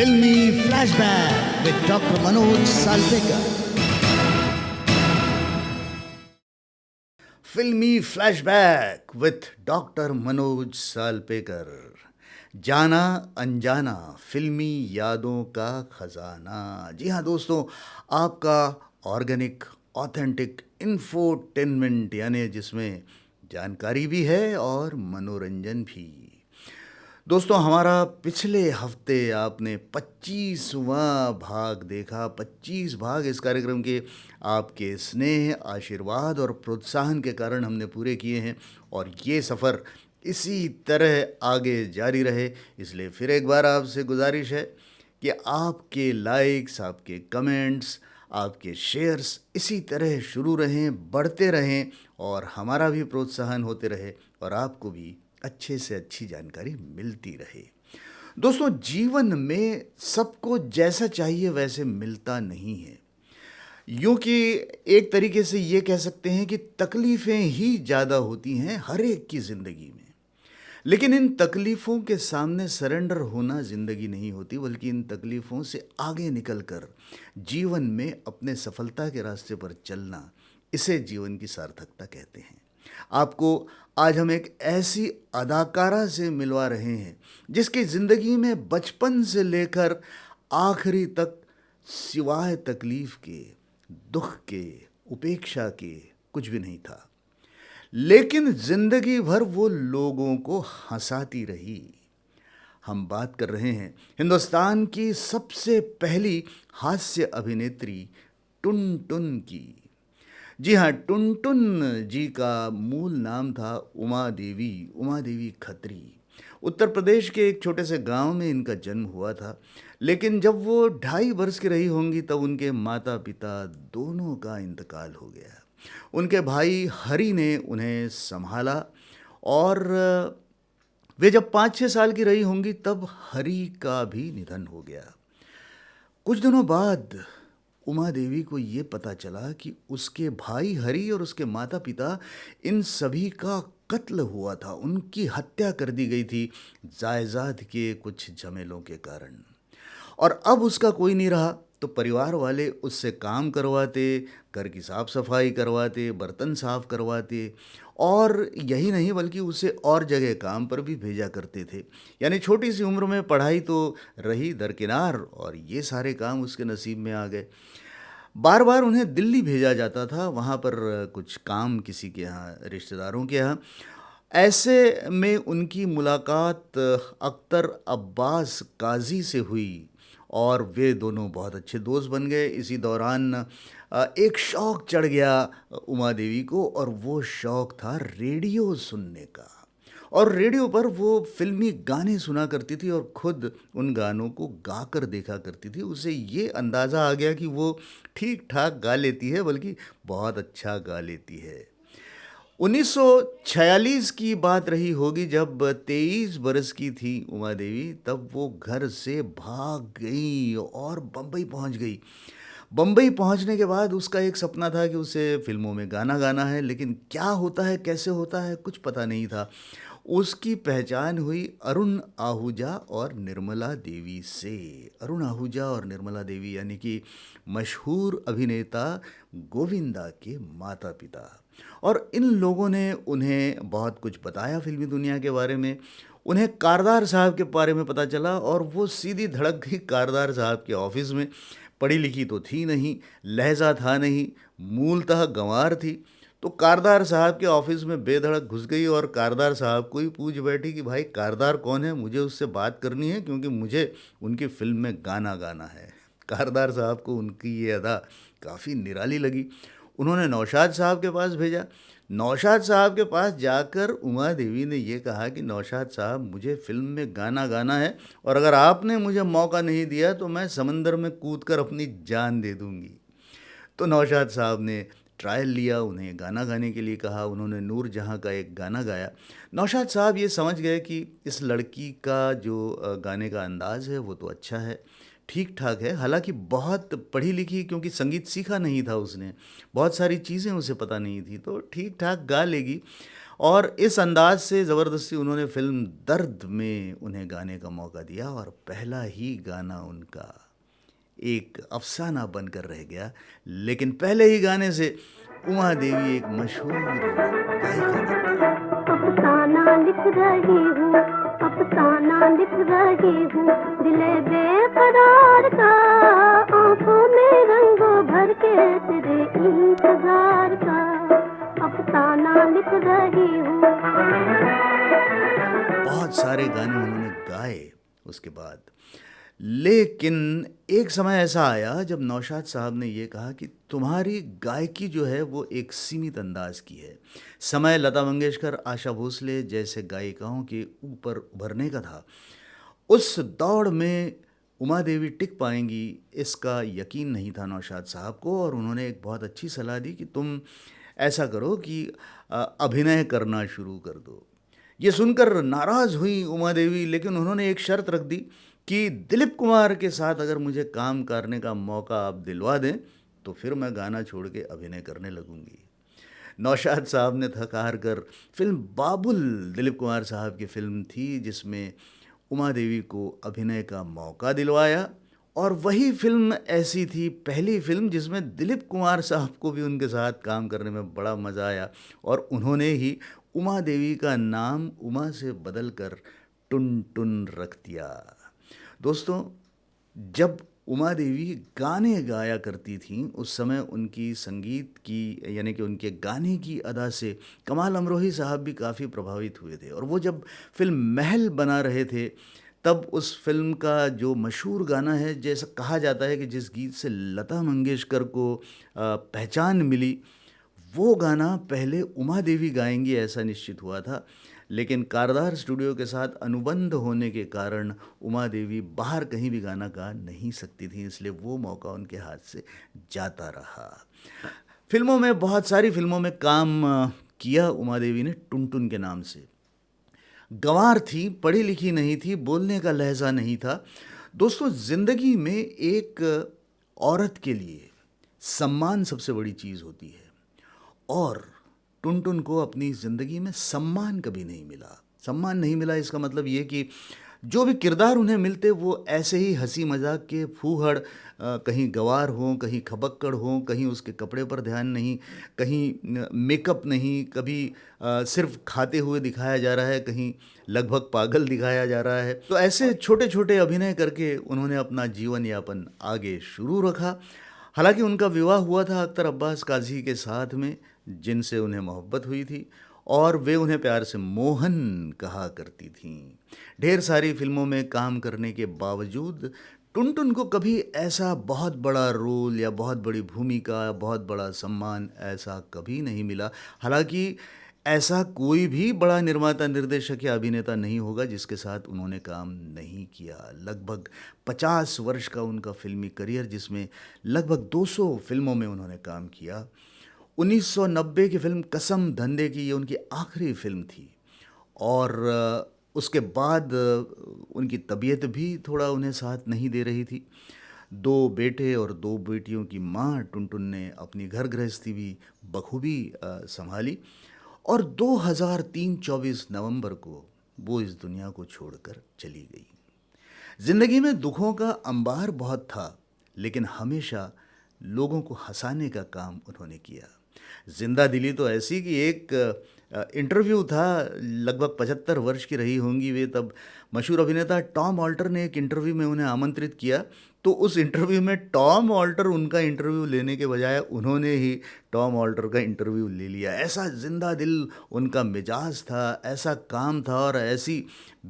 Filmy Flashback with Dr. Manoj Salpekar. फिल्मी flashback with doctor Manoj सालपेकर। जाना अनजाना फिल्मी यादों का खजाना। जी हाँ दोस्तों, आपका ऑर्गेनिक ऑथेंटिक इंफोटेनमेंट, यानी जिसमें जानकारी भी है और मनोरंजन भी। दोस्तों, हमारा पिछले हफ्ते आपने 25वां भाग देखा। 25 भाग इस कार्यक्रम के आपके स्नेह, आशीर्वाद और प्रोत्साहन के कारण हमने पूरे किए हैं, और ये सफ़र इसी तरह आगे जारी रहे। इसलिए फिर एक बार आपसे गुजारिश है कि आपके लाइक्स, आपके कमेंट्स, आपके शेयर्स इसी तरह शुरू रहें, बढ़ते रहें, और हमारा भी प्रोत्साहन होते रहे और आपको भी अच्छे से अच्छी जानकारी मिलती रहे। दोस्तों, जीवन में सबको जैसा चाहिए वैसे मिलता नहीं है। यूं कि एक तरीके से ये कह सकते हैं कि तकलीफ़ें ही ज़्यादा होती हैं हर एक की ज़िंदगी में। लेकिन इन तकलीफ़ों के सामने सरेंडर होना ज़िंदगी नहीं होती, बल्कि इन तकलीफ़ों से आगे निकलकर जीवन में अपने सफलता के रास्ते पर चलना, इसे जीवन की सार्थकता कहते हैं। आपको आज हम एक ऐसी अदाकारा से मिलवा रहे हैं जिसकी ज़िंदगी में बचपन से लेकर आखिरी तक सिवाय तकलीफ़ के, दुख के, उपेक्षा के कुछ भी नहीं था। लेकिन जिंदगी भर वो लोगों को हंसाती रही। हम बात कर रहे हैं हिंदुस्तान की सबसे पहली हास्य अभिनेत्री टुनटुन की। जी हाँ, टुनटुन जी का मूल नाम था उमा देवी खत्री। उत्तर प्रदेश के एक छोटे से गांव में इनका जन्म हुआ था। लेकिन जब वो 2.5 वर्ष की रही होंगी तब उनके माता पिता दोनों का इंतकाल हो गया। उनके भाई हरि ने उन्हें संभाला, और वे जब 5-6 साल की रही होंगी तब हरि का भी निधन हो गया। कुछ दिनों बाद उमा देवी को ये पता चला कि उसके भाई हरि और उसके माता पिता, इन सभी का कत्ल हुआ था, उनकी हत्या कर दी गई थी जायदाद के कुछ झमेलों के कारण। और अब उसका कोई नहीं रहा, तो परिवार वाले उससे काम करवाते, घर की साफ़ सफाई करवाते, बर्तन साफ़ करवाते, और यही नहीं बल्कि उसे और जगह काम पर भी भेजा करते थे। यानी छोटी सी उम्र में पढ़ाई तो रही दरकिनार, और ये सारे काम उसके नसीब में आ गए। बार बार उन्हें दिल्ली भेजा जाता था, वहाँ पर कुछ काम किसी के यहाँ, रिश्तेदारों के यहाँ। ऐसे में उनकी मुलाकात अख्तर अब्बास काजी से हुई, और वे दोनों बहुत अच्छे दोस्त बन गए। इसी दौरान एक शौक़ चढ़ गया उमा देवी को, और वो शौक़ था रेडियो सुनने का। और रेडियो पर वो फिल्मी गाने सुना करती थी और ख़ुद उन गानों को गाकर देखा करती थी। उसे ये अंदाज़ा आ गया कि वो ठीक ठाक गा लेती है, बल्कि बहुत अच्छा गा लेती है। 1946 की बात रही होगी, जब 23 बरस की थी उमा देवी, तब वो घर से भाग गई और बम्बई पहुंच गई। बम्बई पहुंचने के बाद उसका एक सपना था कि उसे फिल्मों में गाना गाना है, लेकिन क्या होता है, कैसे होता है, कुछ पता नहीं था। उसकी पहचान हुई अरुण आहूजा और निर्मला देवी से। अरुण आहूजा और निर्मला देवी यानी कि मशहूर अभिनेता गोविंदा के माता पिता। और इन लोगों ने उन्हें बहुत कुछ बताया फिल्मी दुनिया के बारे में। उन्हें कारदार साहब के बारे में पता चला, और वो सीधी धड़क गई कारदार साहब के ऑफिस में। पढ़ी लिखी तो थी नहीं, लहजा था नहीं, मूलतः गंवार थी। तो कारदार साहब के ऑफिस में बेधड़क घुस गई, और कारदार साहब को ही पूछ बैठी कि भाई कारदार कौन है, मुझे उससे बात करनी है, क्योंकि मुझे उनकी फिल्म में गाना गाना है। कारदार साहब को उनकी ये अदा काफ़ी निराली लगी। उन्होंने नौशाद साहब के पास भेजा। नौशाद साहब के पास जाकर उमा देवी ने ये कहा कि नौशाद साहब, मुझे फिल्म में गाना गाना है, और अगर आपने मुझे मौका नहीं दिया तो मैं समंदर में कूदकर अपनी जान दे दूंगी। तो नौशाद साहब ने ट्रायल लिया, उन्हें गाना गाने के लिए कहा। उन्होंने नूर जहाँ का एक गाना गाया। नौशाद साहब ये समझ गए कि इस लड़की का जो गाने का अंदाज़ है वो तो अच्छा है, ठीक ठाक है। हालांकि बहुत पढ़ी लिखी, क्योंकि संगीत सीखा नहीं था उसने, बहुत सारी चीज़ें उसे पता नहीं थी, तो ठीक ठाक गा लेगी। और इस अंदाज से ज़बरदस्ती उन्होंने फिल्म दर्द में उन्हें गाने का मौका दिया और पहला ही गाना उनका एक अफसाना बनकर रह गया। लेकिन पहले ही गाने से उमा देवी एक मशहूर गायिका बन गई। अफसाना लिख रही हूँ, अफसाना लिख रही हूँ, दिले बेकरार का, आंखों में रंगों भर के तेरे इंतजार का, अफसाना लिख रही हूँ। बहुत सारे गाने उन्होंने गाए उसके बाद, लेकिन एक समय ऐसा आया जब नौशाद साहब ने ये कहा कि तुम्हारी गायकी जो है वो एक सीमित अंदाज की है। समय लता मंगेशकर, आशा भोसले जैसे गायिकाओं के ऊपर उभरने का था। उस दौड़ में उमा देवी टिक पाएंगी इसका यकीन नहीं था नौशाद साहब को, और उन्होंने एक बहुत अच्छी सलाह दी कि तुम ऐसा करो कि अभिनय करना शुरू कर दो। ये सुनकर नाराज़ हुई उमा देवी, लेकिन उन्होंने एक शर्त रख दी कि दिलीप कुमार के साथ अगर मुझे काम करने का मौका आप दिलवा दें तो फिर मैं गाना छोड़ के अभिनय करने लगूंगी। नौशाद साहब ने थक हार कर फिल्म बाबुल, दिलीप कुमार साहब की फिल्म थी जिसमें उमा देवी को अभिनय का मौका दिलवाया, और वही फिल्म ऐसी थी, पहली फिल्म जिसमें दिलीप कुमार साहब को भी उनके साथ काम करने में बड़ा मज़ा आया, और उन्होंने ही उमा देवी का नाम उमा से बदल कर टुन टुन रख दिया। दोस्तों, जब उमा देवी गाने गाया करती थीं उस समय उनकी संगीत की यानी कि उनके गाने की अदा से कमाल अमरोही साहब भी काफ़ी प्रभावित हुए थे, और वो जब फिल्म महल बना रहे थे तब उस फिल्म का जो मशहूर गाना है, जैसा कहा जाता है कि जिस गीत से लता मंगेशकर को पहचान मिली, वो गाना पहले उमा देवी गाएंगी ऐसा निश्चित हुआ था, लेकिन कारदार स्टूडियो के साथ अनुबंध होने के कारण उमा देवी बाहर कहीं भी गाना गा नहीं सकती थी, इसलिए वो मौका उनके हाथ से जाता रहा। फिल्मों में, बहुत सारी फिल्मों में काम किया उमा देवी ने टुनटुन के नाम से। गंवार थी, पढ़ी लिखी नहीं थी, बोलने का लहजा नहीं था। दोस्तों, ज़िंदगी में एक औरत के लिए सम्मान सबसे बड़ी चीज़ होती है, और टुनटुन को अपनी ज़िंदगी में सम्मान कभी नहीं मिला। सम्मान नहीं मिला इसका मतलब ये कि जो भी किरदार उन्हें मिलते वो ऐसे ही हंसी मजाक के फूहड़, कहीं गंवार हों, कहीं खबक्कड़ हों, कहीं उसके कपड़े पर ध्यान नहीं, कहीं मेकअप नहीं, कभी सिर्फ खाते हुए दिखाया जा रहा है, कहीं लगभग पागल दिखाया जा रहा है। तो ऐसे छोटे छोटे अभिनय करके उन्होंने अपना जीवन यापन आगे शुरू रखा। हालांकि उनका विवाह हुआ था अख्तर अब्बास काजी के साथ में, जिनसे उन्हें मोहब्बत हुई थी, और वे उन्हें प्यार से मोहन कहा करती थीं। ढेर सारी फिल्मों में काम करने के बावजूद टुनटुन को कभी ऐसा बहुत बड़ा रोल या बहुत बड़ी भूमिका, बहुत बड़ा सम्मान ऐसा कभी नहीं मिला। हालांकि ऐसा कोई भी बड़ा निर्माता, निर्देशक या अभिनेता नहीं होगा जिसके साथ उन्होंने काम नहीं किया। लगभग 50 वर्ष का उनका फिल्मी करियर, जिसमें लगभग 200 फिल्मों में उन्होंने काम किया। 1990 की फिल्म कसम धंधे की ये उनकी आखिरी फिल्म थी, और उसके बाद उनकी तबीयत भी थोड़ा उन्हें साथ नहीं दे रही थी। 2 बेटे और 2 बेटियों की माँ टुनटुन ने अपनी घर गृहस्थी भी बखूबी संभाली, और 2003-24 नवंबर को वो इस दुनिया को छोड़कर चली गई। ज़िंदगी में दुखों का अंबार बहुत था, लेकिन हमेशा लोगों को हंसाने का काम उन्होंने किया। जिंदा दिली तो ऐसी कि एक इंटरव्यू था, लगभग 75 वर्ष की रही होंगी वे तब। मशहूर अभिनेता टॉम ऑल्टर ने एक इंटरव्यू में उन्हें आमंत्रित किया, तो उस इंटरव्यू में टॉम ऑल्टर उनका इंटरव्यू लेने के बजाय उन्होंने ही टॉम ऑल्टर का इंटरव्यू ले लिया। ऐसा जिंदा दिल उनका मिजाज था, ऐसा काम था, और ऐसी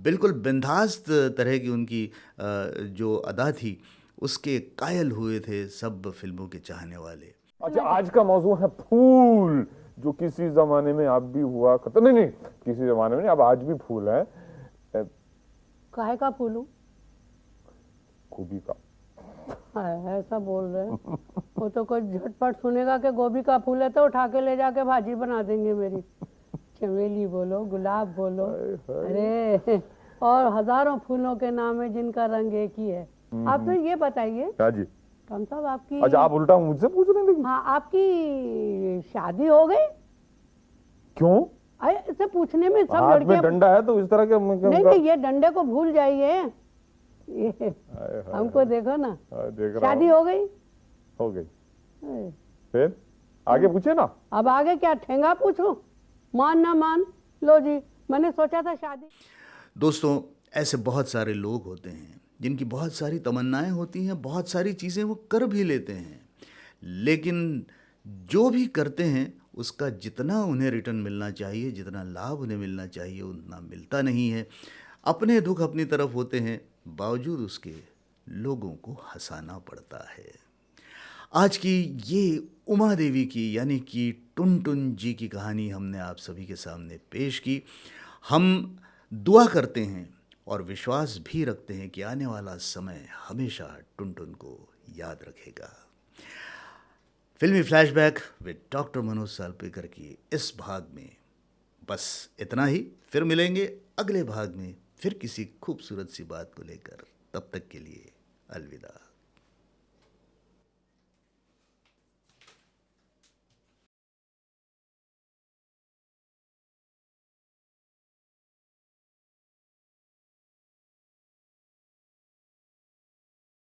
बिल्कुल बिंदास्त तरह की उनकी जो अदा थी, उसके कायल हुए थे सब फिल्मों के चाहने वाले। अच्छा, आज का मौजू है फूल, जो किसी जमाने में आप भी हुआ करता, नहीं किसी जमाने में नहीं, अब आज भी फूल है। काहे का फूल हूँ? गोभी का। ऐसा बोल रहे हैं वो तो कोई झटपट सुनेगा कि गोभी का फूल है तो उठा के ले जाके भाजी बना देंगे मेरी। चमेली बोलो, गुलाब बोलो, अरे और हजारों फूलों के नाम है जिनका रंग एक ही है। आप तो ये बताइए क्या जी? कम साहब, आपकी, अच्छा आप उल्टा मुझसे पूछ रहे हैं? हाँ, आपकी शादी हो गई? क्यों? अरे इससे पूछने में सब हाथ में लड़कियां डंडा है तो इस तरह के नहीं नहीं, ये डंडे को भूल जाइए। ये हाय, हमको देखो ना, देख रहा शादी हूँ। हो गई। हो गई। अरे, फिर आगे पूछे ना। अब आगे क्या ठेंगा पूछूं? मान ना मान लो जी, मैंने सोचा था शादी। दोस्तों, ऐसे बहुत सारे लोग होते हैं जिनकी बहुत सारी तमन्नाएं होती हैं, बहुत सारी चीज़ें वो कर भी लेते हैं, लेकिन जो भी करते हैं उसका जितना उन्हें रिटर्न मिलना चाहिए, जितना लाभ उन्हें मिलना चाहिए, उतना मिलता नहीं है। अपने दुख अपनी तरफ होते हैं, बावजूद उसके लोगों को हंसाना पड़ता है। आज की ये उमा देवी की यानी कि टुनटुन जी की कहानी हमने आप सभी के सामने पेश की। हम दुआ करते हैं और विश्वास भी रखते हैं कि आने वाला समय हमेशा टुनटुन को याद रखेगा। फिल्मी फ्लैशबैक विद डॉक्टर मनोज सालपेकर की इस भाग में बस इतना ही। फिर मिलेंगे अगले भाग में, फिर किसी खूबसूरत सी बात को लेकर। तब तक के लिए अलविदा।